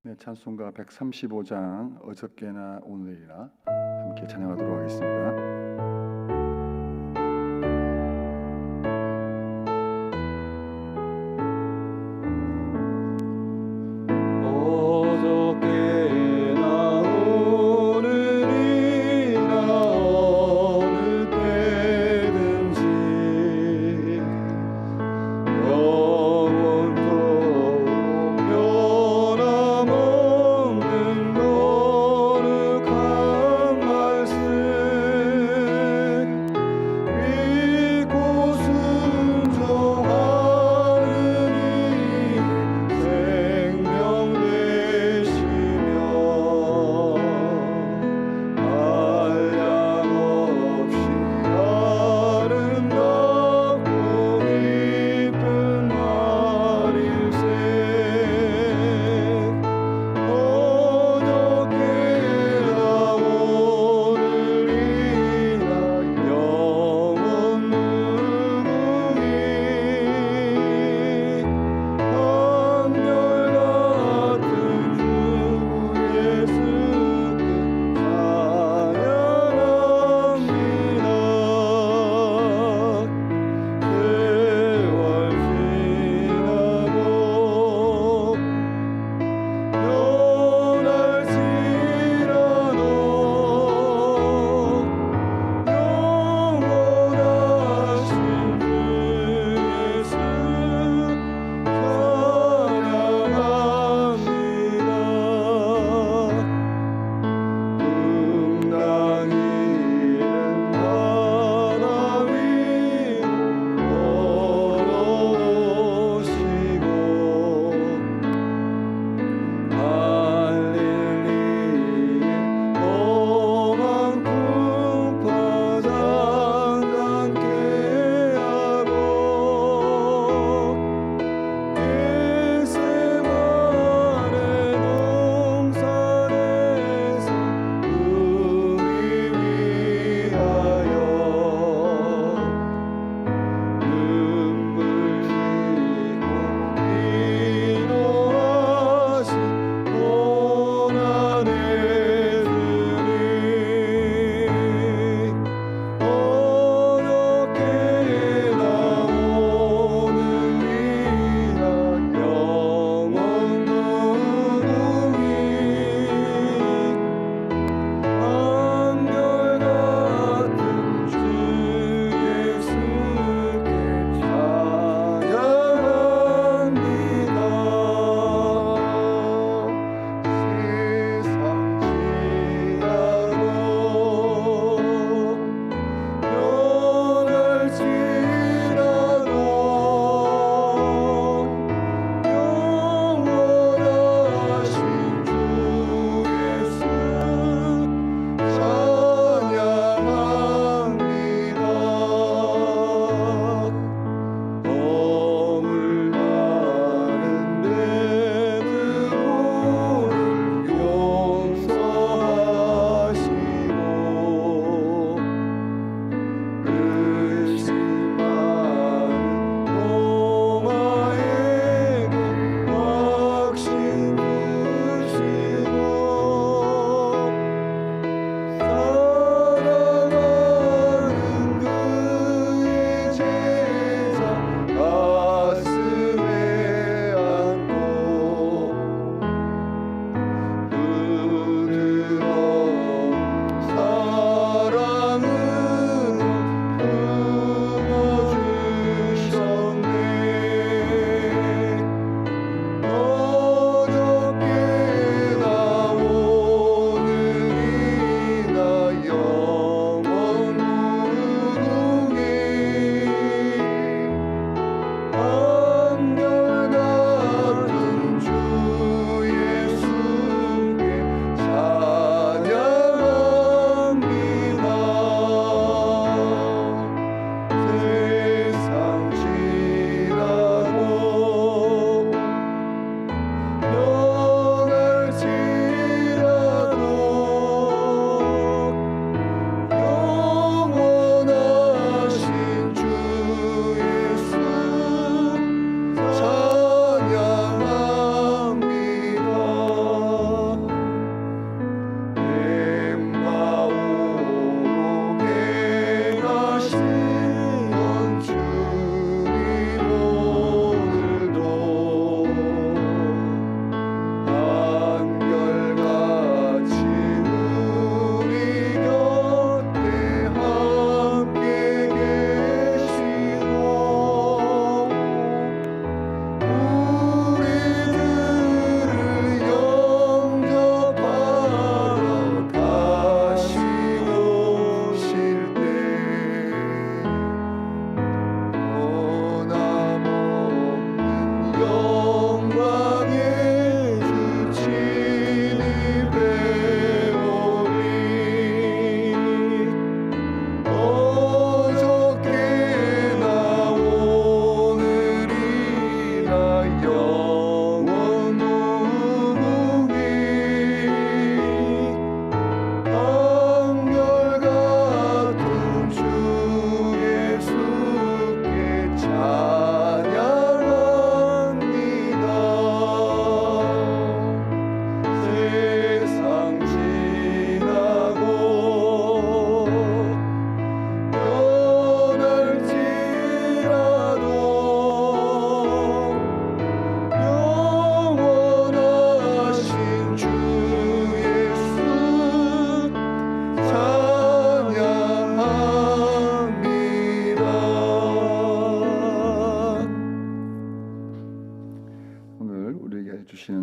네, 찬송가 135장 어저께나 오늘이나 함께 찬양하도록 하겠습니다.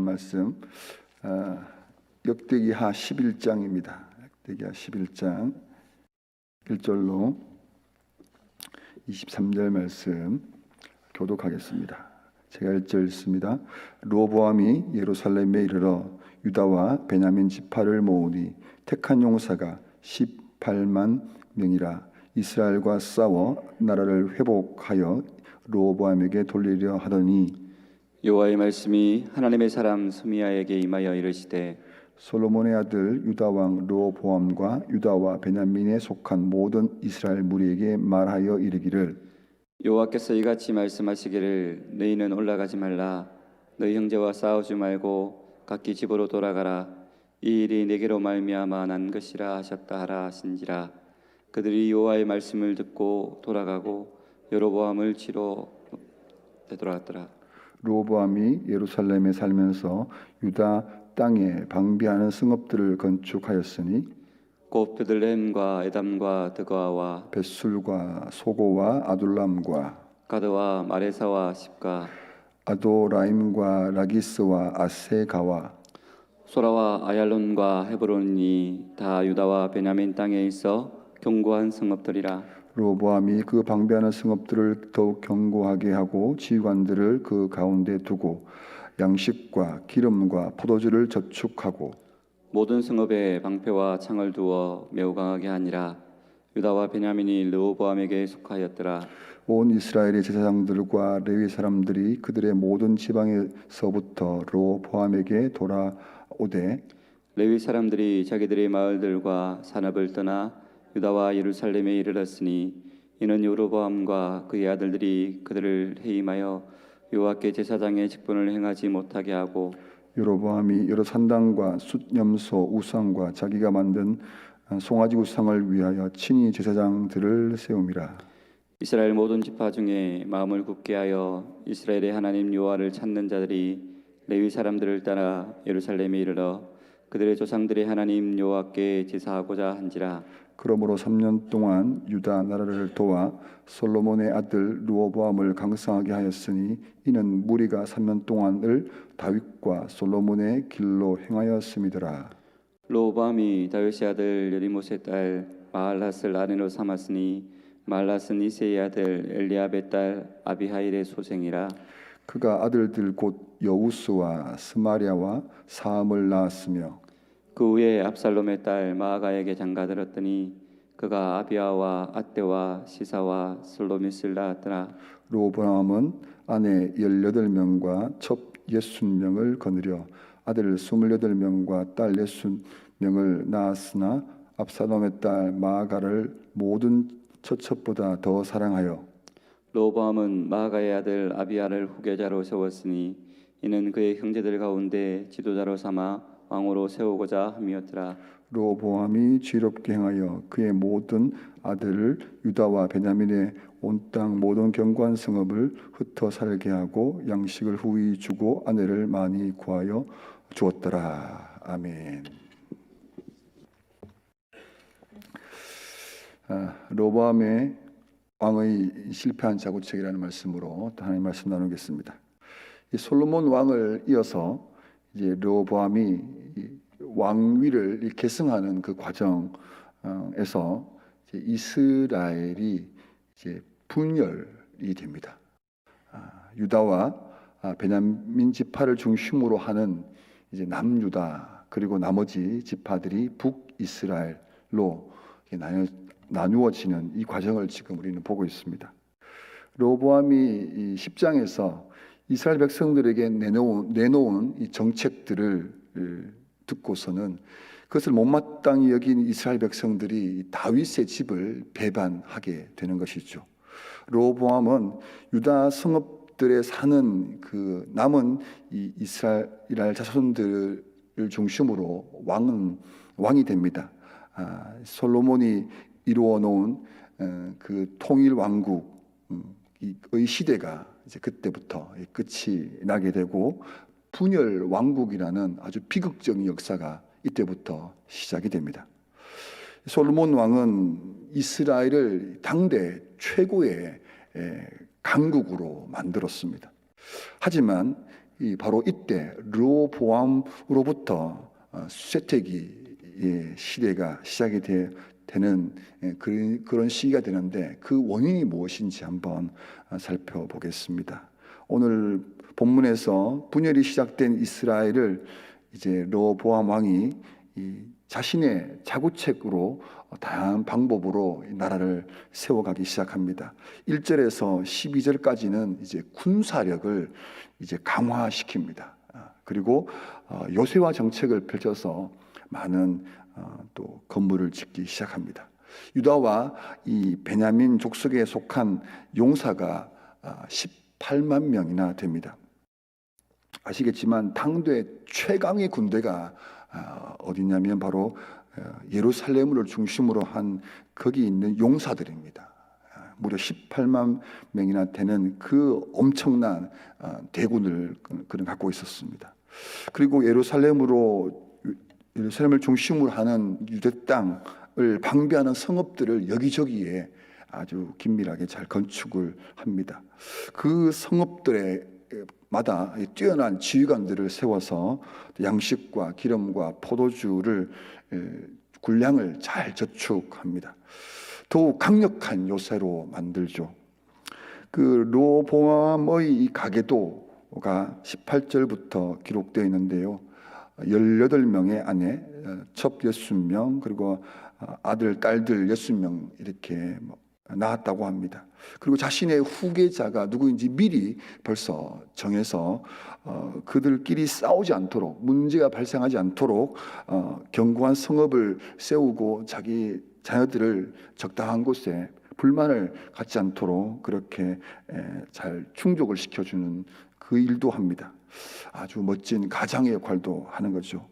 말씀 역대기하 11장입니다. 역대기하 11장 1절로 23절 말씀 교독하겠습니다. 제가 1절 읽습니다. 르호보암이 예루살렘에 이르러 유다와 베냐민 지파를 모으니 택한 용사가 18만 명이라. 이스라엘과 싸워 나라를 회복하여 르호보암에게 돌리려 하더니 여호와의 말씀이 하나님의 사람 스미야에게 임하여 이르시되 솔로몬의 아들 유다 왕 르호보암과 유다와 베냐민에 속한 모든 이스라엘 무리에게 말하여 이르기를 여호와께서 이같이 말씀하시기를 너희는 올라가지 말라 너희 형제와 싸우지 말고 각기 집으로 돌아가라 이 일이 내게로 말미암아 난 것이라 하셨다 하라 하신지라. 그들이 여호와의 말씀을 듣고 돌아가고 여로보암을 치러 되돌아갔더라. 르호보암이 예루살렘에 살면서 유다 땅에 방비하는 성읍들을 건축하였으니 곧 베들레헴과 에담과 드거아와 벳술과 소고와 아둘람과 가드와 마레사와 십가 아도라임과 라기스와 아세가와 소라와 아얄론과 헤브론이 다 유다와 베냐민 땅에 있어 견고한 성읍들이라. 르호보암이 그 방비하는 성읍들을 더욱 견고하게 하고 지휘관들을 그 가운데 두고 양식과 기름과 포도주를 저축하고 모든 성읍에 방패와 창을 두어 매우 강하게 하니라. 유다와 베냐민이 르호보암에게 속하였더라. 온 이스라엘의 제사장들과 레위 사람들이 그들의 모든 지방에서부터 르호보암에게 돌아오되 레위 사람들이 자기들의 마을들과 산업을 떠나 유다와 예루살렘에 이르렀으니 이는 여로보암과 그의 아들들이 그들을 해임하여 여호와께 제사장의 직분을 행하지 못하게 하고 여로보암이 여러 산당과 숫염소 우상과 자기가 만든 송아지 우상을 위하여 친히 제사장들을 세움이라. 이스라엘 모든 지파 중에 마음을 굳게 하여 이스라엘의 하나님 여호와를 찾는 자들이 레위 사람들을 따라 예루살렘에 이르러 그들의 조상들의 하나님 여호와께 제사하고자 한지라. 그러므로 3년 동안 유다 나라를 도와 솔로몬의 아들 르호보암을 강성하게 하였으니 이는 무리가 3년 동안을 다윗과 솔로몬의 길로 행하였음이더라. 르호보암이 다윗의 아들 여리못의 딸 마할랏을 아내로 삼았으니 마할랏은 이새의 아들 엘리압의 딸 아비하일의 소생이라. 그가 아들들 곧 여우스와 스마리아와 사함을 낳았으며 그 후에 압살롬의 딸 마아가에게 장가들었더니 그가 아비아와 앗대와 시사와 슬로미스를 낳았더라. 르호보암은 아내 18명과 첩 60명을 거느려 아들 28명과 딸 60명을 낳았으나 압살롬의 딸 마아가를 모든 처첩보다 더 사랑하여 르호보암은 마아가의 아들 아비아를 후계자로 세웠으니 이는 그의 형제들 가운데 지도자로 삼아 왕으로 세우고자 함이었더라. 르호보암이 지혜롭게 행하여 그의 모든 아들을 유다와 베냐민의 온 땅 모든 견고한 성읍을 흩어 살게 하고 양식을 후히 주고 아내를 많이 구하여 주었더라. 아멘. 르호보암의 왕의 실패한 자구책이라는 말씀으로 하나님 말씀 나누겠습니다. 이 솔로몬 왕을 이어서 이제 르호보암이 왕위를 계승하는 그 과정에서 이제 이스라엘이 이제 분열이 됩니다. 유다와 베냐민 지파를 중심으로 하는 이제 남유다 그리고 나머지 지파들이 북이스라엘로 나누어지는 이 과정을 지금 우리는 보고 있습니다. 르호보암이 이 10장에서 이스라엘 백성들에게 내놓은 이 정책들을 듣고서는 그것을 못마땅히 여긴 이스라엘 백성들이 다윗의 집을 배반하게 되는 것이죠. 르호보암은 유다 성읍들에 사는 그 남은 이 이스라엘 자손들을 중심으로 왕이 됩니다. 솔로몬이 이루어 놓은 그 통일 왕국의 시대가 이제 그때부터 끝이 나게 되고 분열 왕국이라는 아주 비극적인 역사가 이때부터 시작이 됩니다. 솔로몬 왕은 이스라엘을 당대 최고의 강국으로 만들었습니다. 하지만 바로 이때 르호보암으로부터 쇠퇴기의 시대가 시작이 되는 그런 시기가 되는데, 그 원인이 무엇인지 한번 살펴보겠습니다. 오늘 본문에서 분열이 시작된 이스라엘을 이제 르호보암 왕이 자신의 자구책으로 다양한 방법으로 나라를 세워가기 시작합니다. 1절에서 12절까지는 이제 군사력을 이제 강화시킵니다. 그리고 요새화 정책을 펼쳐서 많은 또 건물을 짓기 시작합니다. 유다와 이 베냐민 족속에 속한 용사가 18만 명이나 됩니다. 아시겠지만 당대 최강의 군대가 어디냐면 바로 예루살렘을 중심으로 한 거기 있는 용사들입니다. 무려 18만 명이나 되는 그 엄청난 대군을 그는 갖고 있었습니다. 그리고 예루살렘을 중심으로 하는 유대 땅을 방비하는 성읍들을 여기저기에 아주 긴밀하게 잘 건축을 합니다. 그 성읍들마다 뛰어난 지휘관들을 세워서 양식과 기름과 포도주를 군량을 잘 저축합니다. 더욱 강력한 요새로 만들죠. 그 르호보암의 이 가계도가 18절부터 기록되어 있는데요. 18명의 아내, 첩 60명, 그리고 아들, 딸들 60명 이렇게 낳았다고 합니다. 그리고 자신의 후계자가 누구인지 미리 벌써 정해서 그들끼리 싸우지 않도록, 문제가 발생하지 않도록 견고한 성읍을 세우고 자기 자녀들을 적당한 곳에 불만을 갖지 않도록 그렇게 잘 충족을 시켜주는 그 일도 합니다. 아주 멋진 가장의 역할도 하는 거죠.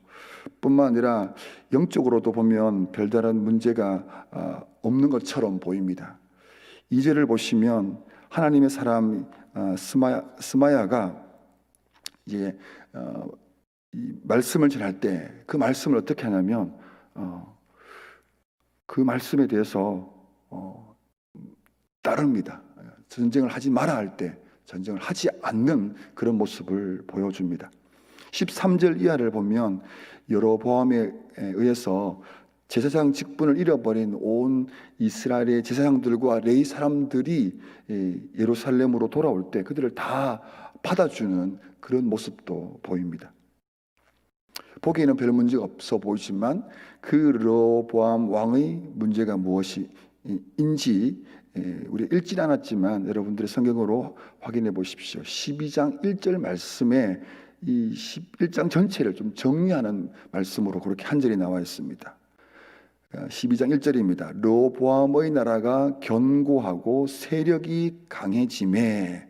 뿐만 아니라 영적으로도 보면 별다른 문제가 없는 것처럼 보입니다. 2절을 보시면 하나님의 사람 스마야가 이제 이 말씀을 전할 때 그 말씀을 어떻게 하냐면 그 말씀에 대해서 따릅니다. 전쟁을 하지 마라 할 때 전쟁을 하지 않는 그런 모습을 보여줍니다. 13절 이하를 보면 여로보암에 의해서 제사장 직분을 잃어버린 온 이스라엘의 제사장들과 레위 사람들이 예루살렘으로 돌아올 때 그들을 다 받아주는 그런 모습도 보입니다. 보기에는 별 문제가 없어 보이지만 그 르호보암 왕의 문제가 무엇인지 우리 읽지 않았지만 여러분들의 성경으로 확인해 보십시오. 12장 1절 말씀에 이 11장 전체를 좀 정리하는 말씀으로 그렇게 한 절이 나와 있습니다. 12장 1절입니다. 르호보암의 나라가 견고하고 세력이 강해짐에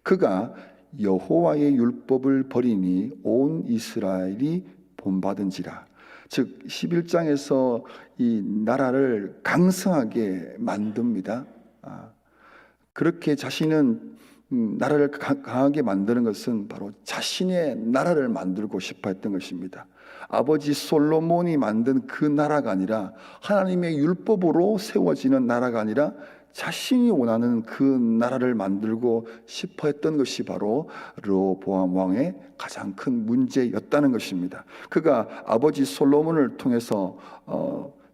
그가 여호와의 율법을 버리니 온 이스라엘이 본받은지라. 즉 11장에서 이 나라를 강성하게 만듭니다. 그렇게 자신은 나라를 강하게 만드는 것은 바로 자신의 나라를 만들고 싶어 했던 것입니다. 아버지 솔로몬이 만든 그 나라가 아니라 하나님의 율법으로 세워지는 나라가 아니라 자신이 원하는 그 나라를 만들고 싶어 했던 것이 바로 르호보암 왕의 가장 큰 문제였다는 것입니다. 그가 아버지 솔로몬을 통해서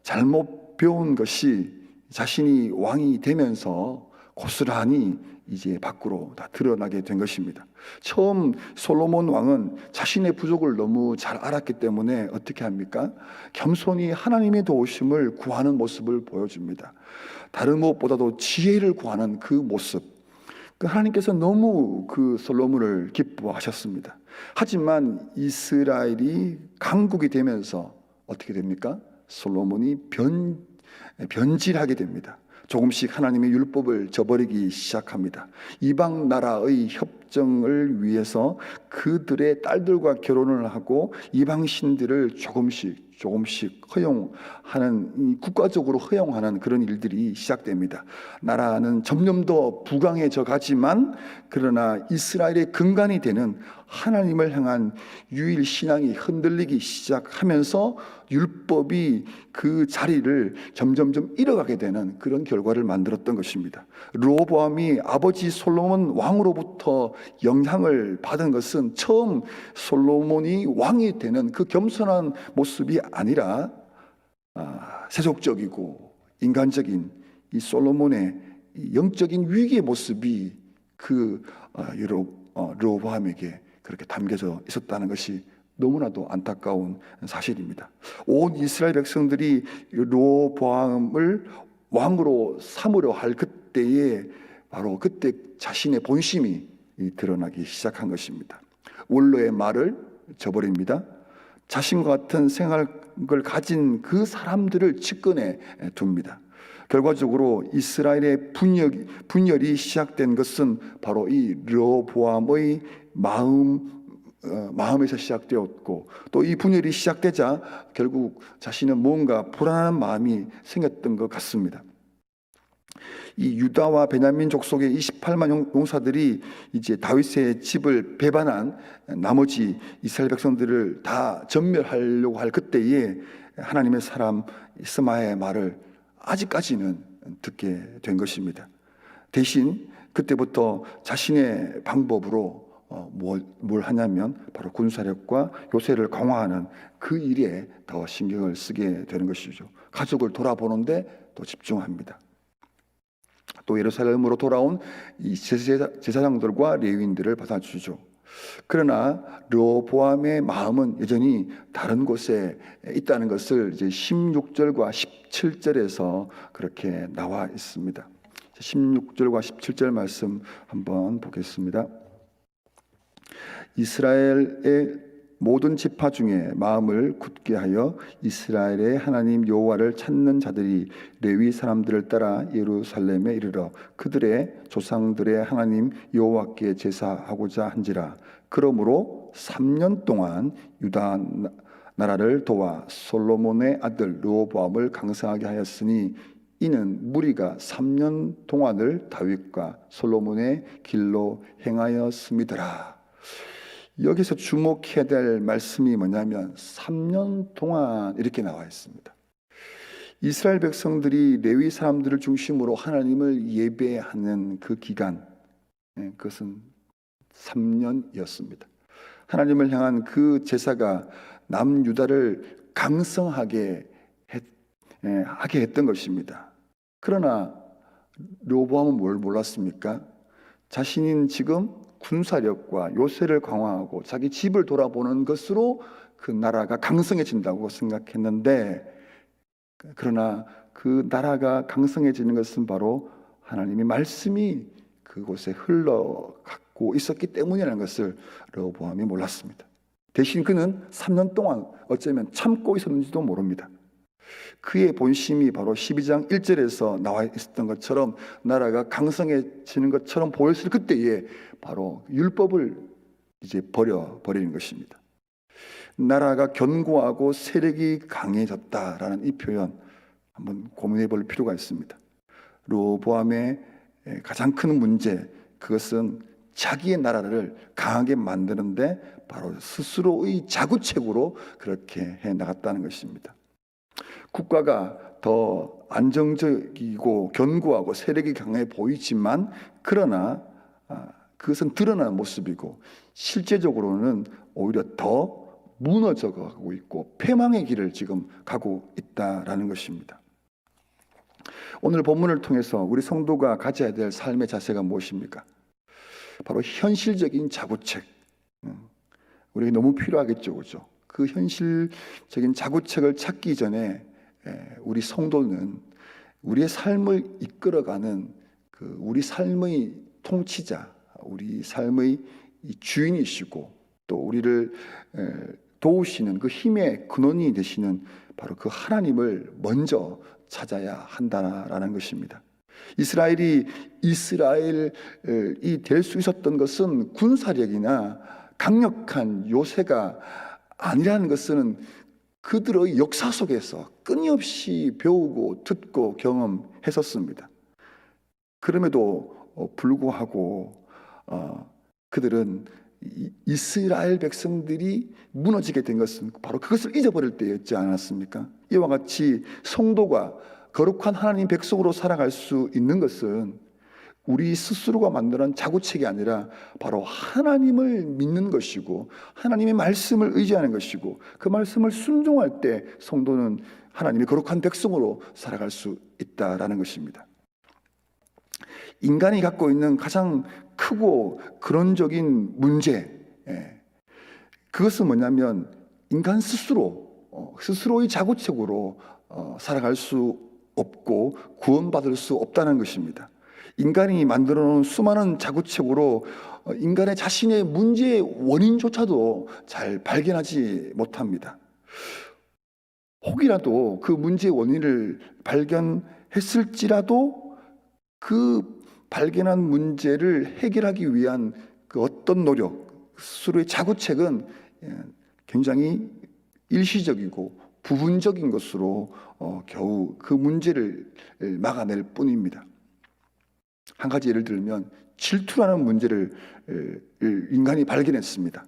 잘못 배운 것이 자신이 왕이 되면서 고스란히 이제 밖으로 다 드러나게 된 것입니다. 처음 솔로몬 왕은 자신의 부족을 너무 잘 알았기 때문에 어떻게 합니까? 겸손히 하나님의 도우심을 구하는 모습을 보여줍니다. 다른 무엇보다도 지혜를 구하는 그 모습, 하나님께서 너무 그 솔로몬을 기뻐하셨습니다. 하지만 이스라엘이 강국이 되면서 어떻게 됩니까? 솔로몬이 변질하게 됩니다. 조금씩 하나님의 율법을 저버리기 시작합니다. 이방 나라의 협정을 위해서 그들의 딸들과 결혼을 하고 이방 신들을 조금씩 허용하는, 국가적으로 허용하는 그런 일들이 시작됩니다. 나라는 점점 더 부강해져 가지만 그러나 이스라엘의 근간이 되는 하나님을 향한 유일 신앙이 흔들리기 시작하면서 율법이 그 자리를 점점점 잃어가게 되는 그런 결과를 만들었던 것입니다. 르호보암이 아버지 솔로몬 왕으로부터 영향을 받은 것은 처음 솔로몬이 왕이 되는 그 겸손한 모습이 아니라 세속적이고 인간적인 이 솔로몬의 이 영적인 위기의 모습이 그 르호보암에게 그렇게 담겨져 있었다는 것이 너무나도 안타까운 사실입니다. 온 이스라엘 백성들이 르호보암을 왕으로 삼으려 할 그때에 바로 그때 자신의 본심이 드러나기 시작한 것입니다. 원로의 말을 저버립니다. 자신과 같은 생각을 가진 그 사람들을 측근에 둡니다. 결과적으로 이스라엘의 분열이 시작된 것은 바로 이 르호보암의 마음에서 시작되었고, 또 이 분열이 시작되자 결국 자신은 뭔가 불안한 마음이 생겼던 것 같습니다. 이 유다와 베냐민 족속의 28만 용사들이 이제 다윗의 집을 배반한 나머지 이스라엘 백성들을 다 전멸하려고 할 그때에 하나님의 사람 스마의 말을 아직까지는 듣게 된 것입니다. 대신 그때부터 자신의 방법으로 뭘 하냐면 바로 군사력과 요새를 강화하는 그 일에 더 신경을 쓰게 되는 것이죠. 가족을 돌아보는데 또 집중합니다. 또 예루살렘으로 돌아온 이 제사장들과 레위인들을 받아주죠. 그러나 르호보암의 마음은 여전히 다른 곳에 있다는 것을 이제 16절과 17절에서 그렇게 나와 있습니다. 16절과 17절 말씀 한번 보겠습니다. 이스라엘의 모든 지파 중에 마음을 굳게 하여 이스라엘의 하나님 여호와를 찾는 자들이 레위 사람들을 따라 예루살렘에 이르러 그들의 조상들의 하나님 여호와께 제사하고자 한지라. 그러므로 3년 동안 유다 나라를 도와 솔로몬의 아들 르호보암을 강성하게 하였으니 이는 무리가 3년 동안을 다윗과 솔로몬의 길로 행하였음이더라. 여기서 주목해야 될 말씀이 뭐냐면 3년 동안 이렇게 나와 있습니다. 이스라엘 백성들이 레위 사람들을 중심으로 하나님을 예배하는 그 기간, 그것은 3년이었습니다. 하나님을 향한 그 제사가 남유다를 강성하게 하게 했던 것입니다. 그러나 르호보암은 뭘 몰랐습니까? 자신은 지금 군사력과 요새를 강화하고 자기 집을 돌아보는 것으로 그 나라가 강성해진다고 생각했는데, 그러나 그 나라가 강성해지는 것은 바로 하나님의 말씀이 그곳에 흘러가고 있었기 때문이라는 것을 르호보암이 몰랐습니다. 대신 그는 3년 동안 어쩌면 참고 있었는지도 모릅니다. 그의 본심이 바로 12장 1절에서 나와 있었던 것처럼 나라가 강성해지는 것처럼 보였을 그때에 바로 율법을 이제 버리는 것입니다. 나라가 견고하고 세력이 강해졌다라는 이 표현 한번 고민해 볼 필요가 있습니다. 르호보암의 가장 큰 문제, 그것은 자기의 나라를 강하게 만드는데 바로 스스로의 자구책으로 그렇게 해 나갔다는 것입니다. 국가가 더 안정적이고 견고하고 세력이 강해 보이지만, 그러나 그것은 드러나는 모습이고 실제적으로는 오히려 더 무너져 가고 있고 패망의 길을 지금 가고 있다라는 것입니다. 오늘 본문을 통해서 우리 성도가 가져야 될 삶의 자세가 무엇입니까? 바로 현실적인 자구책. 우리에게 너무 필요하겠죠, 그렇죠? 그 현실적인 자구책을 찾기 전에 우리 성도는 우리의 삶을 이끌어가는 그 우리 삶의 통치자, 우리 삶의 주인이시고 또 우리를 도우시는 그 힘의 근원이 되시는 바로 그 하나님을 먼저 찾아야 한다라는 것입니다. 이스라엘이 될 수 있었던 것은 군사력이나 강력한 요새가 아니라는 것은 그들의 역사 속에서 끊임없이 배우고 듣고 경험했었습니다. 그럼에도 불구하고 그들은 이스라엘 백성들이 무너지게 된 것은 바로 그것을 잊어버릴 때였지 않았습니까? 이와 같이 성도가 거룩한 하나님 백성으로 살아갈 수 있는 것은 우리 스스로가 만드는 자구책이 아니라 바로 하나님을 믿는 것이고 하나님의 말씀을 의지하는 것이고 그 말씀을 순종할 때 성도는 하나님의 거룩한 백성으로 살아갈 수 있다라는 것입니다. 인간이 갖고 있는 가장 크고 근원적인 문제, 그것은 뭐냐면 인간 스스로의 자구책으로 살아갈 수 없고 구원받을 수 없다는 것입니다. 인간이 만들어 놓은 수많은 자구책으로 인간의 자신의 문제의 원인조차도 잘 발견하지 못합니다. 혹이라도 그 문제의 원인을 발견했을지라도 그 발견한 문제를 해결하기 위한 그 어떤 노력, 스스로의 자구책은 굉장히 일시적이고 부분적인 것으로 겨우 그 문제를 막아낼 뿐입니다. 한 가지 예를 들면 질투라는 문제를 인간이 발견했습니다.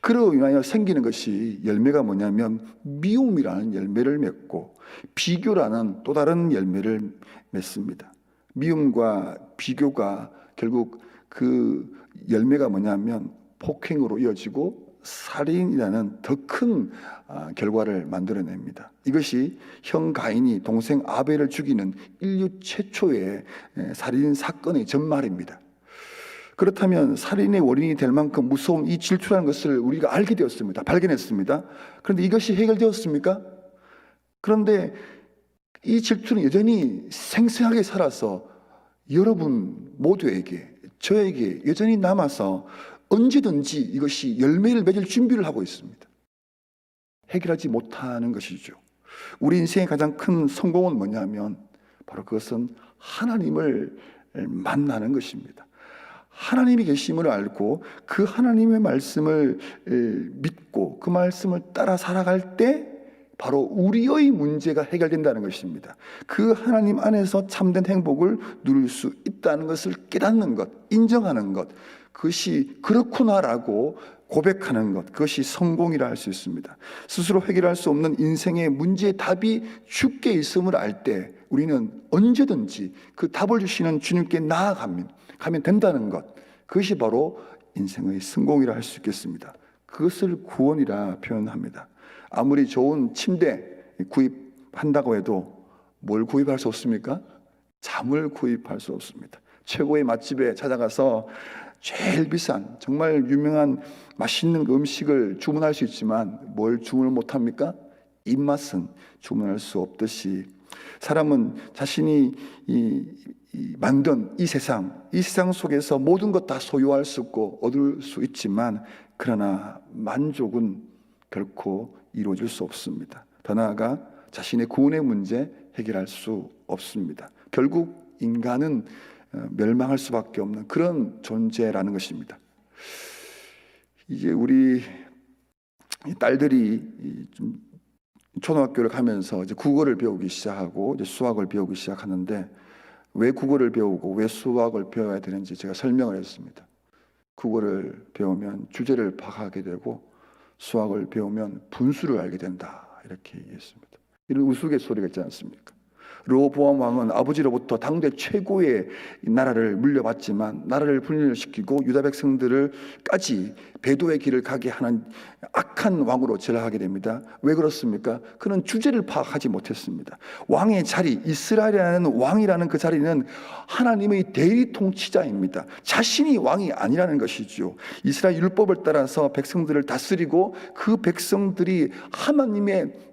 그로 인하여 생기는 것이 열매가 뭐냐면 미움이라는 열매를 맺고 비교라는 또 다른 열매를 맺습니다. 미움과 비교가 결국 그 열매가 뭐냐면 폭행으로 이어지고 살인이라는 더 큰 결과를 만들어냅니다. 이것이 형 가인이 동생 아벨을 죽이는 인류 최초의 살인 사건의 전말입니다. 그렇다면 살인의 원인이 될 만큼 무서운 이 질투라는 것을 우리가 알게 되었습니다. 발견했습니다. 그런데 이것이 해결되었습니까? 그런데 이 질투는 여전히 생생하게 살아서 여러분 모두에게, 저에게 여전히 남아서 언제든지 이것이 열매를 맺을 준비를 하고 있습니다. 해결하지 못하는 것이죠. 우리 인생의 가장 큰 성공은 뭐냐면 바로 그것은 하나님을 만나는 것입니다. 하나님이 계심을 알고 그 하나님의 말씀을 믿고 그 말씀을 따라 살아갈 때 바로 우리의 문제가 해결된다는 것입니다. 그 하나님 안에서 참된 행복을 누릴 수 있다는 것을 깨닫는 것, 인정하는 것, 그것이 그렇구나라고 고백하는 것, 그것이 성공이라 할 수 있습니다. 스스로 해결할 수 없는 인생의 문제의 답이 주께 있음을 알 때 우리는 언제든지 그 답을 주시는 주님께 나아가면 된다는 것, 그것이 바로 인생의 성공이라 할 수 있겠습니다. 그것을 구원이라 표현합니다. 아무리 좋은 침대 구입한다고 해도 뭘 구입할 수 없습니까? 잠을 구입할 수 없습니다. 최고의 맛집에 찾아가서 제일 비싼 정말 유명한 맛있는 음식을 주문할 수 있지만 뭘 주문을 못합니까? 입맛은 주문할 수 없듯이 사람은 자신이 만든 이 세상 속에서 모든 것 다 소유할 수 있고 얻을 수 있지만 그러나 만족은 결코 이루어질 수 없습니다. 더 나아가 자신의 구원의 문제 해결할 수 없습니다. 결국 인간은 멸망할 수밖에 없는 그런 존재라는 것입니다. 이제 우리 딸들이 좀 초등학교를 가면서 이제 국어를 배우기 시작하고 이제 수학을 배우기 시작하는데 왜 국어를 배우고 왜 수학을 배워야 되는지 제가 설명을 했습니다. 국어를 배우면 주제를 파악하게 되고 수학을 배우면 분수를 알게 된다 이렇게 얘기했습니다. 이런 우스갯소리가 있지 않습니까? 르호보암 왕은 아버지로부터 당대 최고의 나라를 물려받지만 나라를 분열시키고 유다 백성들을까지 배도의 길을 가게 하는 악한 왕으로 전락하게 됩니다. 왜 그렇습니까? 그는 주제를 파악하지 못했습니다. 왕의 자리, 이스라엘이라는 왕이라는 그 자리는 하나님의 대리 통치자입니다. 자신이 왕이 아니라는 것이죠. 이스라엘 율법을 따라서 백성들을 다스리고 그 백성들이 하나님의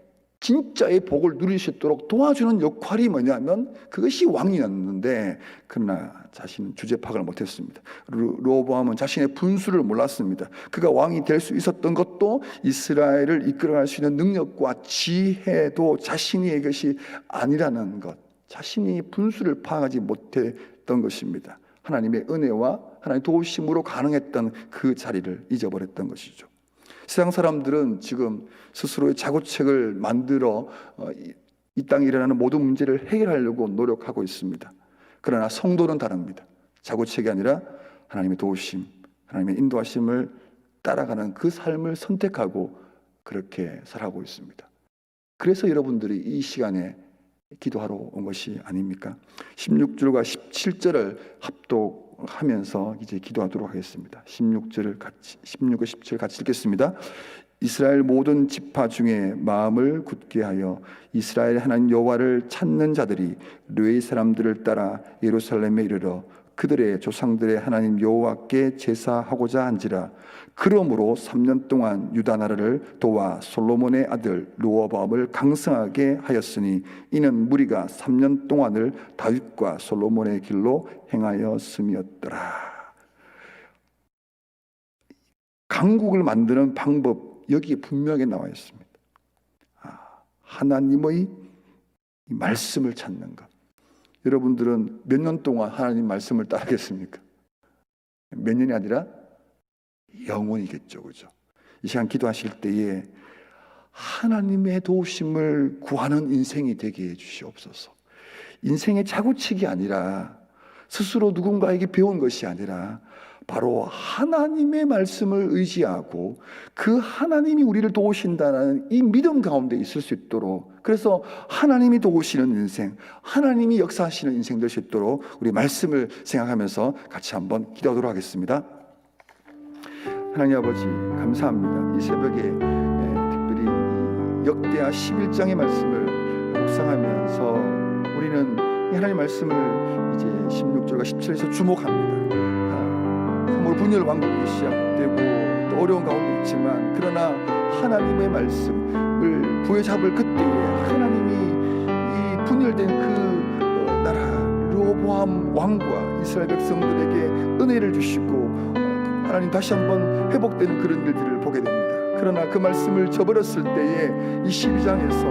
진짜의 복을 누릴 수 있도록 도와주는 역할이 뭐냐면 그것이 왕이었는데 그러나 자신은 주제 파악을 못했습니다. 르호보암은 자신의 분수를 몰랐습니다. 그가 왕이 될 수 있었던 것도 이스라엘을 이끌어갈 수 있는 능력과 지혜도 자신의 것이 아니라는 것, 자신이 분수를 파악하지 못했던 것입니다. 하나님의 은혜와 하나님의 도우심으로 가능했던 그 자리를 잊어버렸던 것이죠. 세상 사람들은 지금 스스로의 자구책을 만들어 이 땅에 일어나는 모든 문제를 해결하려고 노력하고 있습니다. 그러나 성도는 다릅니다. 자구책이 아니라 하나님의 도우심, 하나님의 인도하심을 따라가는 그 삶을 선택하고 그렇게 살아가고 있습니다. 그래서 여러분들이 이 시간에 기도하러 온 것이 아닙니까? 16절과 17절을 합독하면서 이제 기도하도록 하겠습니다. 16과 17 같이 읽겠습니다. 이스라엘 모든 지파 중에 마음을 굳게 하여 이스라엘 하나님 여호와를 찾는 자들이 르웨이 사람들을 따라 예루살렘에 이르러 그들의 조상들의 하나님 여호와께 제사하고자 한지라. 그러므로 3년 동안 유다 나라를 도와 솔로몬의 아들 르호보암을 강성하게 하였으니 이는 무리가 3년 동안을 다윗과 솔로몬의 길로 행하였음이었더라. 강국을 만드는 방법 여기에 분명하게 나와 있습니다. 하나님의 말씀을 찾는 것. 여러분들은 몇 년 동안 하나님 말씀을 따르겠습니까? 몇 년이 아니라 영원이겠죠, 그죠? 이 시간 기도하실 때에 하나님의 도우심을 구하는 인생이 되게 해주시옵소서. 인생의 자구치기 아니라 스스로 누군가에게 배운 것이 아니라 바로 하나님의 말씀을 의지하고 그 하나님이 우리를 도우신다는 이 믿음 가운데 있을 수 있도록, 그래서 하나님이 도우시는 인생, 하나님이 역사하시는 인생 될 수 있도록 우리 말씀을 생각하면서 같이 한번 기도하도록 하겠습니다. 하나님 아버지 감사합니다. 이 새벽에 특별히 역대하 11장의 말씀을 묵상하면서 우리는 이 하나님의 말씀을 이제 16절과 17절에서 주목합니다. 분열 왕국이 시작되고 또 어려운 가운데 있지만, 그러나 하나님의 말씀을 부여잡을 그때에 하나님이 이 분열된 그 나라 르호보암 왕과 이스라엘 백성들에게 은혜를 주시고 하나님 다시 한번 회복되는 그런 일들을 보게 됩니다. 그러나 그 말씀을 저버렸을 때에 이 12장에서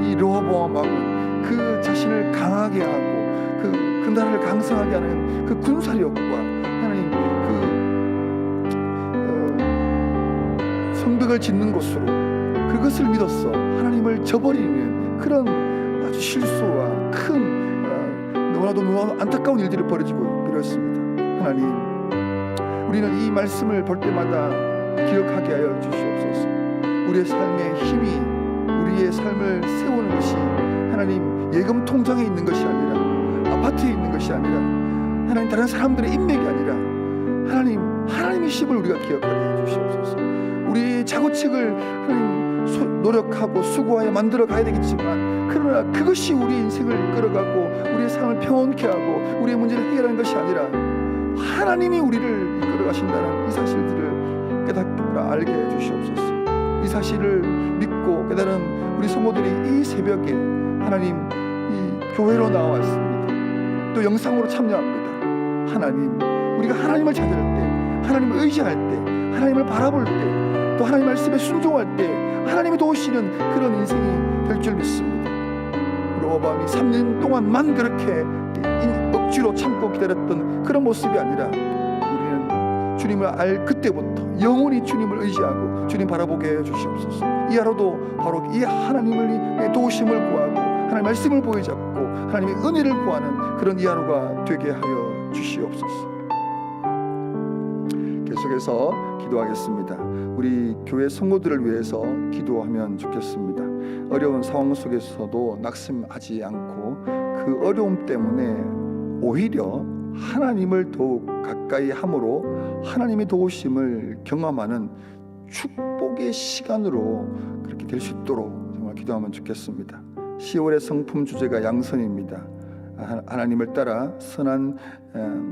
이 르호보암 왕은 그 자신을 강하게 하고 그 나라를 강성하게 하는 그 군사력과 하나님 그 성벽을 짓는 것으로 그것을 믿어서 하나님을 저버리는 그런 아주 실수와 큰 너무나도 안타까운 일들이 벌어지고 이렇습니다. 하나님, 우리는 이 말씀을 볼 때마다 기억하게 하여 주시옵소서. 우리의 삶의 힘이 우리의 삶을 세우는 것이 하나님 예금 통장에 있는 것이 아니라 아파트에 있는 것이 아니라 하나님 다른 사람들의 인맥이 아니라 하나님의 힘을 우리가 기억하게 해주시옵소서. 우리의 자구책을 하나님 노력하고 수고하여 만들어 가야 되겠지만, 그러나 그것이 우리 인생을 이끌어가고 우리의 삶을 평온케 하고 우리의 문제를 해결하는 것이 아니라 하나님이 우리를 이끌어 가신다는 이 사실들을 깨닫고 알게 해주시옵소서. 이 사실을 믿고 깨달은 우리 성도들이 이 새벽에 하나님 이 교회로 나왔습니다. 또 영상으로 참여합니다. 하나님, 우리가 하나님을 찾을 때, 하나님을 의지할 때, 하나님을 바라볼 때, 또 하나님 말씀에 순종할 때 하나님이 도우시는 그런 인생이 될 줄 믿습니다. 르호보암이 3년 동안만 그렇게 억지로 참고 기다렸던 그런 모습이 아니라 우리는 주님을 알 그때부터 영원히 주님을 의지하고 주님 바라보게 해주시옵소서. 이 하루도 바로 이 하나님의 도우심을 구하고 하나님의 말씀을 보여잡고 하나님의 은혜를 구하는 그런 이 하루가 되게 하여 주시옵소서. 계속해서 기도하겠습니다. 우리 교회 성도들을 위해서 기도하면 좋겠습니다. 어려운 상황 속에서도 낙심하지 않고 그 어려움 때문에 오히려 하나님을 더욱 가까이 함으로 하나님의 도우심을 경험하는 축복의 시간으로 그렇게 될 수 있도록 정말 기도하면 좋겠습니다. 10월의 성품 주제가 양선입니다. 하나님을 따라 선한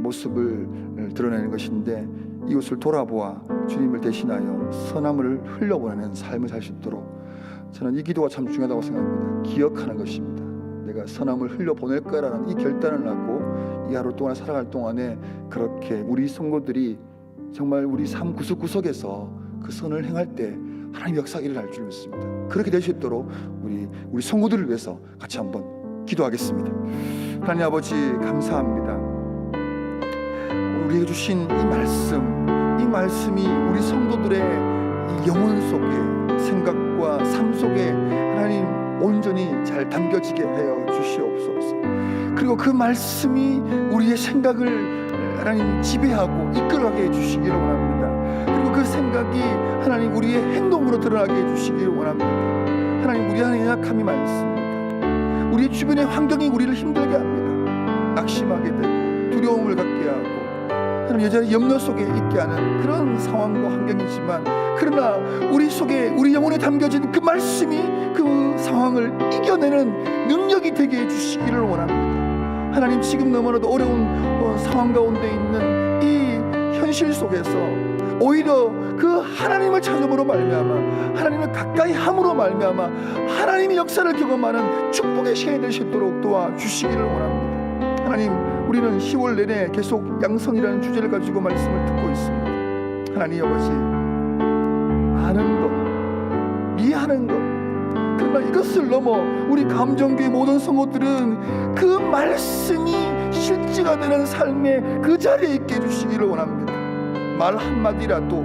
모습을 드러내는 것인데, 이웃을 돌아보아 주님을 대신하여 선함을 흘려보내는 삶을 살 수 있도록 저는 이 기도가 참 중요하다고 생각합니다. 기억하는 것입니다. 내가 선함을 흘려보낼 거라는 이 결단을 하고 이 하루 동안 살아갈 동안에 그렇게 우리 성도들이 정말 우리 삶 구석구석에서 그 선을 행할 때 하나님 역사가 일어날 줄 믿습니다. 그렇게 될 수 있도록 우리 성도들을 위해서 같이 한번 기도하겠습니다. 하나님 아버지 감사합니다. 우리에게 주신 이 말씀이 우리 성도들의 이 영혼 속에, 생각과 삶 속에 하나님 온전히 잘 담겨지게 하여 주시옵소서. 그리고 그 말씀이 우리의 생각을 하나님 지배하고 이끌어가게 해주시기를 원합니다. 그리고 그 생각이 하나님 우리의 행동으로 드러나게 해주시기를 원합니다. 하나님, 우리 안에 약함이 많습니다. 우리 주변의 환경이 우리를 힘들게 합니다. 낙심하게 되고 두려움을 갖게 하고 하나님 여전히 염려 속에 있게 하는 그런 상황과 환경이지만, 그러나 우리 속에 우리 영혼에 담겨진 그 말씀이 그 상황을 이겨내는 능력이 되게 해주시기를 원합니다. 하나님, 지금 너무나도 어려운 상황 가운데 있는 이 현실 속에서 오히려 그 하나님을 찾음으로 말미암아, 하나님을 가까이 함으로 말미암아 하나님의 역사를 경험하는 축복의 시간이 될 수 있도록 도와주시기를 원합니다. 하나님, 우리는 10월 내내 계속 양선이라는 주제를 가지고 말씀을 듣고 있습니다. 하나님 아버지, 아는 것, 이해하는 것, 그러나 이것을 넘어 우리 감정교회 모든 성도들은 그 말씀이 실제가 되는 삶의 그 자리에 있게 해주시기를 원합니다. 말 한마디라도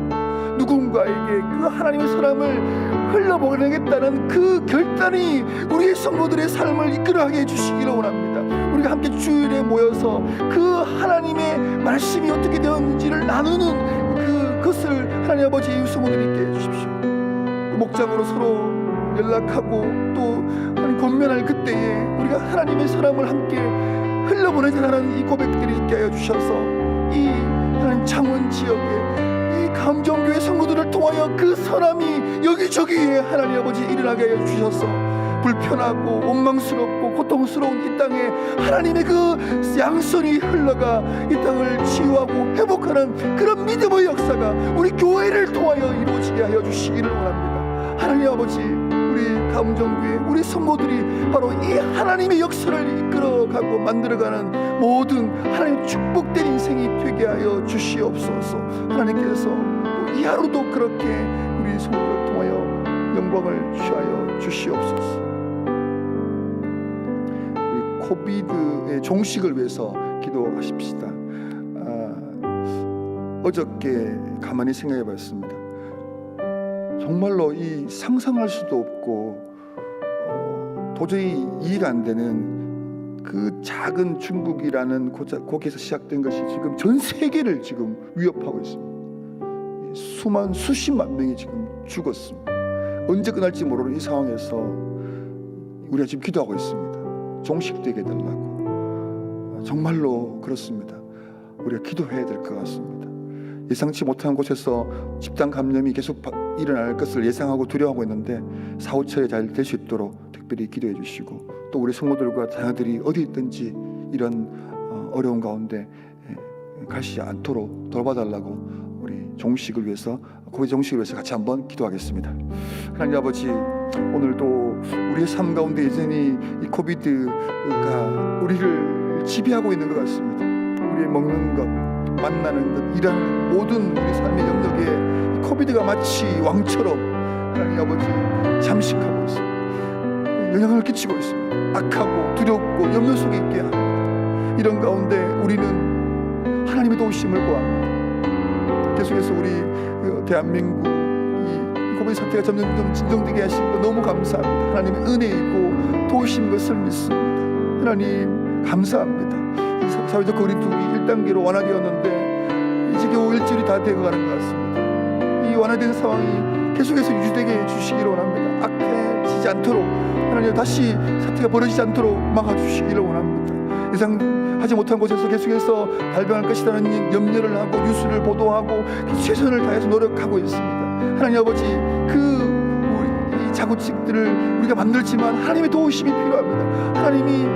누군가에게 그 하나님의 사람을 흘러보내겠다는 그 결단이 우리의 성도들의 삶을 이끌어가게 해주시기를 원합니다. 우리가 함께 주일에 모여서 그 하나님의 말씀이 어떻게 되었는지를 나누는 그것을 하나님 아버지 성도들이 있게 해주십시오. 그 목장으로 서로 연락하고 또 하나님 권면할 그때에 우리가 하나님의 사람을 함께 흘러보내자는 이 고백들이 있게 하여 주셔서 이 하나님 창원 지역에 이 감정교회 성도들을 통하여 그 사람이 여기저기에 하나님 아버지 일어나게 하여 주셔서 불편하고 원망스럽고 고통스러운 이 땅에 하나님의 그 양손이 흘러가 이 땅을 치유하고 회복하는 그런 믿음의 역사가 우리 교회를 통하여 이루어지게 하여 주시기를 원합니다. 하나님 아버지, 우리 감정교회 우리 성도들이 바로 이 하나님의 역사를 이끌어가고 만들어가는 모든 하나님 축복된 인생이 되게 하여 주시옵소서. 하나님께서 또 이 하루도 그렇게 우리 성도를 통하여 영광을 취하여 주시옵소서. 우리 코비드의 종식을 위해서 기도하십시다. 어저께 가만히 생각해 봤습니다. 정말로 이 상상할 수도 없고 도저히 이해가 안 되는 그 작은 중국이라는 거기에서 시작된 것이 지금 전 세계를 지금 위협하고 있습니다. 수십만 명이 지금 죽었습니다. 언제 끝날지 모르는 이 상황에서 우리가 지금 기도하고 있습니다. 종식되게 해달라고. 정말로 그렇습니다. 우리가 기도해야 될 것 같습니다. 예상치 못한 곳에서 집단 감염이 계속 일어날 것을 예상하고 두려워하고 있는데 사후처리 잘 될 수 있도록 특별히 기도해 주시고, 또 우리 성도들과 자녀들이 어디 있든지 이런 어려운 가운데 가시지 않도록 돌봐달라고 우리 종식을 위해서, 고기 종식을 위해서 같이 한번 기도하겠습니다. 하나님 아버지, 오늘도 우리의 삶 가운데 여전히 이 코비드가 우리를 지배하고 있는 것 같습니다. 우리의 먹는 것, 만나는 것, 일하는 모든 우리 삶의 영역에 이 코비드가 마치 왕처럼 하나님 아버지 잠식하고 있습니다. 영향을 끼치고 있습니다. 악하고 두렵고 염려 속에 있게 합니다. 이런 가운데 우리는 하나님의 도우심을 구합니다. 계속해서 우리 대한민국 이 코비드 사태가 점점 진정되게 하신 것 너무 감사합니다. 하나님의 은혜이고 도우신 것을 믿습니다. 하나님 감사합니다. 사회적 거리두기 1단계로 완화되었는데 이제 겨우 일주일이 다 되어가는 것 같습니다. 이 완화된 상황이 계속해서 유지되게 해주시기를 원합니다. 악해지지 않도록 하나님 다시 사태가 벌어지지 않도록 막아주시기를 원합니다. 예상하지 못한 곳에서 계속해서 발병할 것이라는 염려를 하고 뉴스를 보도하고 최선을 다해서 노력하고 있습니다. 하나님 아버지, 우리 이 자구책들을 우리가 만들지만 하나님의 도우심이 필요합니다. 하나님이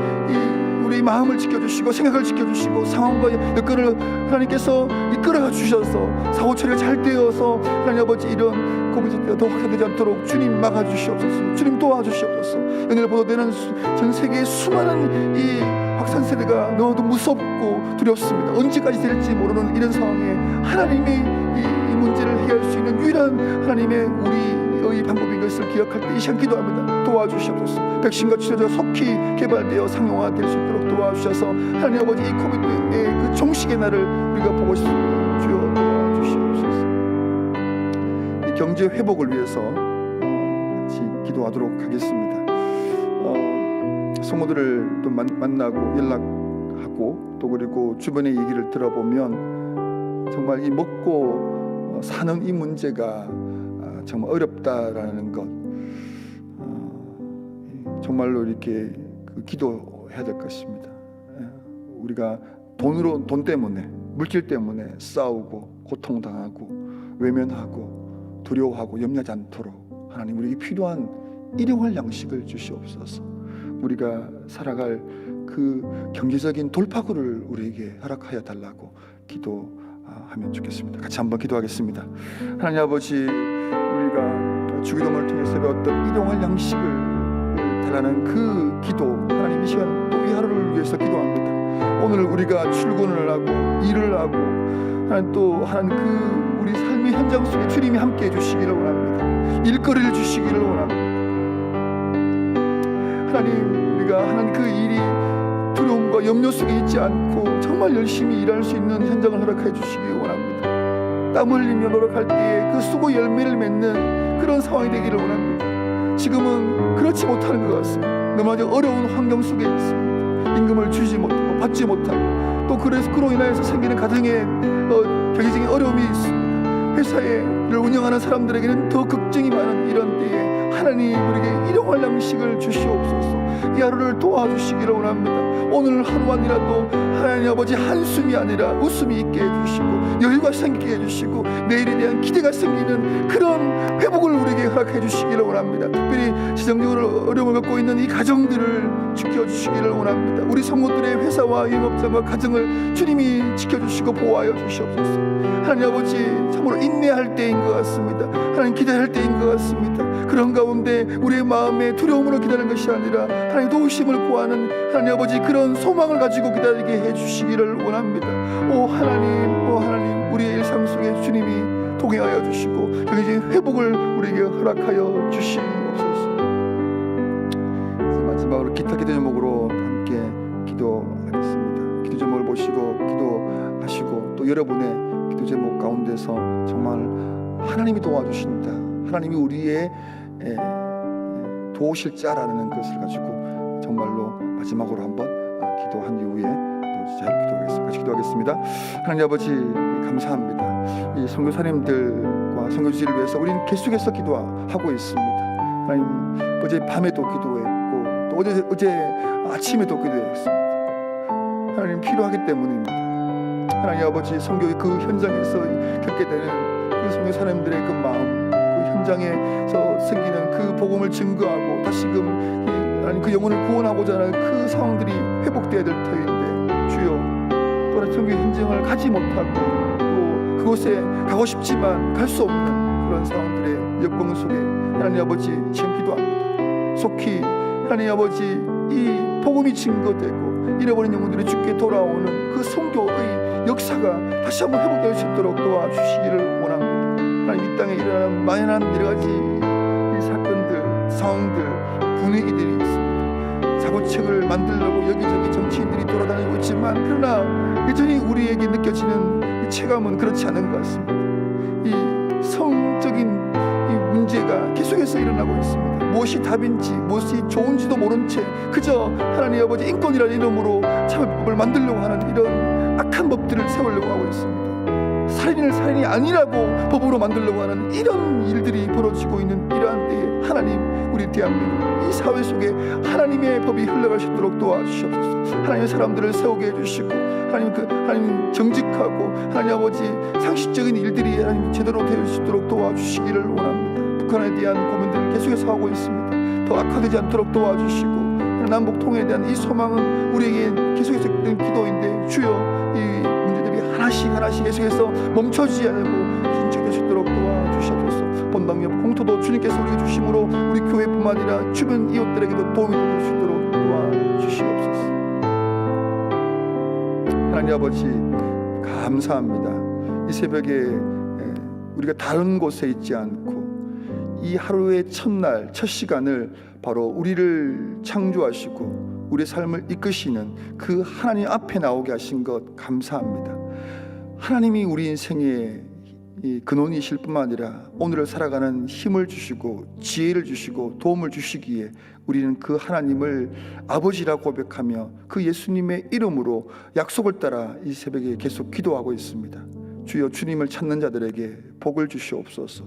우리 마음을 지켜주시고 생각을 지켜주시고 상황과 여건을 하나님께서 이끌어가 주셔서 사후 처리가 잘 되어서 하나님 아버지 이런 코비드 사태가 더 확산되지 않도록 주님 막아주시옵소서. 주님 도와주시옵소서. 오늘 보도되는 전 세계의 수많은 이 확산 세대가 너무도 무섭고 두렵습니다. 언제까지 될지 모르는 이런 상황에 하나님이 이 문제를 해결할 수 있는 유일한 하나님의 우리의 방법인 것을 기억할 때 이 시간 기도합니다. 도와주시옵소서. 백신과 치료제가 속히 개발되어 상용화될 수 있도록 도와주셔서 하나님 아버지 이 코비드의 그 종식의 날을 우리가 보고 싶습니다. 주여 도와주시옵소서. 이 경제 회복을 위해서 같이 기도하도록 하겠습니다. 성도들을 또 만나고 연락하고 또 그리고 주변의 얘기를 들어보면 정말 이 먹고 사는 이 문제가 정말 어렵다라는 것, 정말로 이렇게 그 기도해야 될 것입니다. 우리가 돈 때문에, 물질 때문에 싸우고 고통당하고 외면하고 두려워하고 염려하지 않도록 하나님 우리에게 필요한 일용할 양식을 주시옵소서. 우리가 살아갈 그 경제적인 돌파구를 우리에게 허락하여 달라고 기도하면 좋겠습니다. 같이 한번 기도하겠습니다. 하나님 아버지, 우리가 주기도문을 통해서 배웠던 일용할 양식을 달라는 그 기도, 하나님 이 시간 또 이 하루를 위해서 기도합니다. 오늘 우리가 출근을 하고 일을 하고 하나님 또 하나님 그 우리 삶의 현장 속에 주님이 함께 해주시기를 원합니다. 일거리를 주시기를 원합니다. 하나님, 우리가 하나님 그 일이 두려움과 염려 속에 있지 않고 정말 열심히 일할 수 있는 현장을 허락해 주시기 원합니다. 땀 흘리며 노력할 때에 그 수고 열매를 맺는 그런 상황이 되기를 원합니다. 지금은 그렇지 못하는 것 같습니다. 너무나도 어려운 환경 속에 있습니다. 임금을 주지 못하고 받지 못하고 또 그로 인하여서 생기는 가정에 경제적인 어려움이 있습니다. 회사를 운영하는 사람들에게는 더 걱정이 많은 이런 때에 하나님 우리에게 일용할 양식을 주시옵소서. 이 하루를 도와주시기를 원합니다. 오늘 하루만이라도 하나님 아버지 한숨이 아니라 웃음이 있게 해주시고 여유가 생기게 해주시고 내일에 대한 기대가 생기는 그런 회복을 우리에게 허락해 주시기를 원합니다. 특별히 재정적으로 어려움을 갖고 있는 이 가정들을 지켜주시기를 원합니다. 우리 성도들의 회사와 영업장과 가정을 주님이 지켜주시고 보호하여 주시옵소서. 하나님 아버지, 참으로 인내할 때인 것 같습니다. 하나님 기대할 때인 것 같습니다. 그런 가운데 우리의 마음에 두려움으로 기다리는 것이 아니라 하나님 도우심을 구하는 하나님 아버지 그런 소망을 가지고 기다리게 해주시기를 원합니다. 오 하나님, 우리의 일상 속에 주님이 동행하여 주시고 경제적인 회복을 우리에게 허락하여 주시옵소서. 마지막으로 기타 기도 제목으로 함께 기도하겠습니다. 기도 제목을 보시고 기도하시고 또 여러분의 기도 제목 가운데서 정말 하나님이 도와주신다, 하나님이 우리의 도우실 자라는 것을 가지고 정말로 마지막으로 한번 기도한 이후에 또 잘 기도하겠습니다. 같이 기도하겠습니다. 하나님 아버지, 감사합니다. 이 선교사님들과 선교지를 위해서 우리는 계속해서 기도하고 있습니다. 하나님, 어제 밤에도 기도했고 또 어제 아침에도 기도했습니다. 하나님, 필요하기 때문입니다. 하나님 아버지, 선교의 그 현장에서 겪게 되는 그 선교사님들의 그 마음, 그 현장에서 생기는 그 복음을 증거하고 다시금 하나님 그 영혼을 구원하고자 하는 그 상황들이 회복되어야 될 터인데, 주여 또한 선교 현장을 가지 못하고 또 그곳에 가고 싶지만 갈 수 없는 그런 상황들의 여건 속에 하나님 아버지 지금 기도합니다. 속히 하나님 아버지 이 복음이 증거되고 잃어버린 영혼들이 주께 돌아오는 그 선교의 역사가 다시 한번 회복될 수 있도록 도와주시기를 원합니다. 하나님, 이 땅에 일어나는 만연한 여러 가지 이 사건들, 상황들, 분위기들이 있습니다. 사고책을 만들려고 여기저기 정치인들이 돌아다니고 있지만 그러나 여전히 우리에게 느껴지는 이 체감은 그렇지 않은 것 같습니다. 이 성적인 이 문제가 계속해서 일어나고 있습니다. 무엇이 답인지 무엇이 좋은지도 모른 채 그저 하나님 아버지 인권이라는 이름으로 차별법을 만들려고 하는 이런 악한 법들을 세우려고 하고 있습니다. 살인을 살인이 아니라고 법으로 만들려고 하는 이런 일들이 벌어지고 있는 이러한 때에 하나님, 우리 대한민국 이 사회 속에 하나님의 법이 흘러갈 수 있도록 도와주시옵소서. 하나님의 사람들을 세우게 해주시고 하나님 정직하고 하나님 아버지 상식적인 일들이 하나님 제대로 될 수 있도록 도와주시기를 원합니다. 북한에 대한 고민들을 계속해서 하고 있습니다. 더 악화되지 않도록 도와주시고 남북 통일에 대한 이 소망은 우리에게 계속해서 있는 기도인데, 주여 이 문제들이 하나씩 계속해서 멈춰지지 않고 진척될 수 있도록 도와주시옵소서. 본당 옆 공토도 주님께서 우리에게 주심으로 우리 교회뿐만 아니라 주변 이웃들에게도 도움이 될 수 있도록 도와주시옵소서. 하나님 아버지, 감사합니다. 이 새벽에 우리가 다른 곳에 있지 않고 이 하루의 첫날 첫 시간을 바로 우리를 창조하시고 우리의 삶을 이끄시는 그 하나님 앞에 나오게 하신 것 감사합니다. 하나님이 우리 인생의 근원이실 뿐만 아니라 오늘을 살아가는 힘을 주시고 지혜를 주시고 도움을 주시기에 우리는 그 하나님을 아버지라고 고백하며 그 예수님의 이름으로 약속을 따라 이 새벽에 계속 기도하고 있습니다. 주여, 주님을 찾는 자들에게 복을 주시옵소서.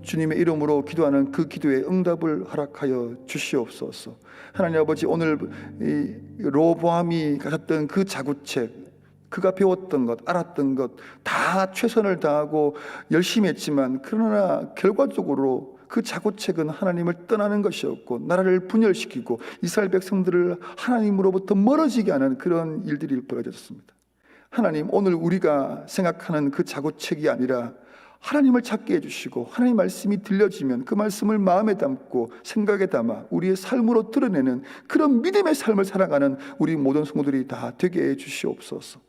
주님의 이름으로 기도하는 그 기도에 응답을 허락하여 주시옵소서. 하나님 아버지, 오늘 이 로보암이 가졌던 그 자구책, 그가 배웠던 것, 알았던 것 다 최선을 다하고 열심히 했지만, 그러나 결과적으로 그 자구책은 하나님을 떠나는 것이었고 나라를 분열시키고 이스라엘 백성들을 하나님으로부터 멀어지게 하는 그런 일들이 벌어졌습니다. 하나님, 오늘 우리가 생각하는 그 자구책이 아니라 하나님을 찾게 해주시고, 하나님 말씀이 들려지면 그 말씀을 마음에 담고 생각에 담아 우리의 삶으로 드러내는 그런 믿음의 삶을 살아가는 우리 모든 성도들이 다 되게 해 주시옵소서.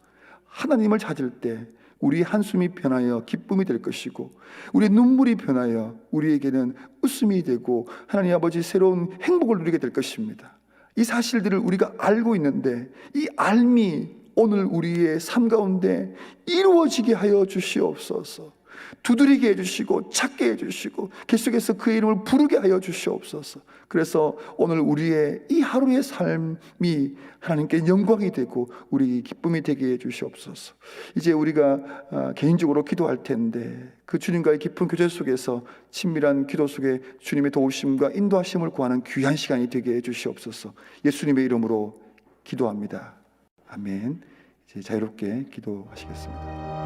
하나님을 찾을 때 우리의 한숨이 변하여 기쁨이 될 것이고, 우리의 눈물이 변하여 우리에게는 웃음이 되고, 하나님 아버지 새로운 행복을 누리게 될 것입니다. 이 사실들을 우리가 알고 있는데 이 알미 오늘 우리의 삶 가운데 이루어지게 하여 주시옵소서. 두드리게 해주시고 찾게 해주시고 계속해서 그의 이름을 부르게 하여 주시옵소서. 그래서 오늘 우리의 이 하루의 삶이 하나님께 영광이 되고 우리 기쁨이 되게 해주시옵소서. 이제 우리가 개인적으로 기도할 텐데, 그 주님과의 깊은 교제 속에서 친밀한 기도 속에 주님의 도우심과 인도하심을 구하는 귀한 시간이 되게 해주시옵소서. 예수님의 이름으로 기도합니다. 아멘. 이제 자유롭게 기도하시겠습니다.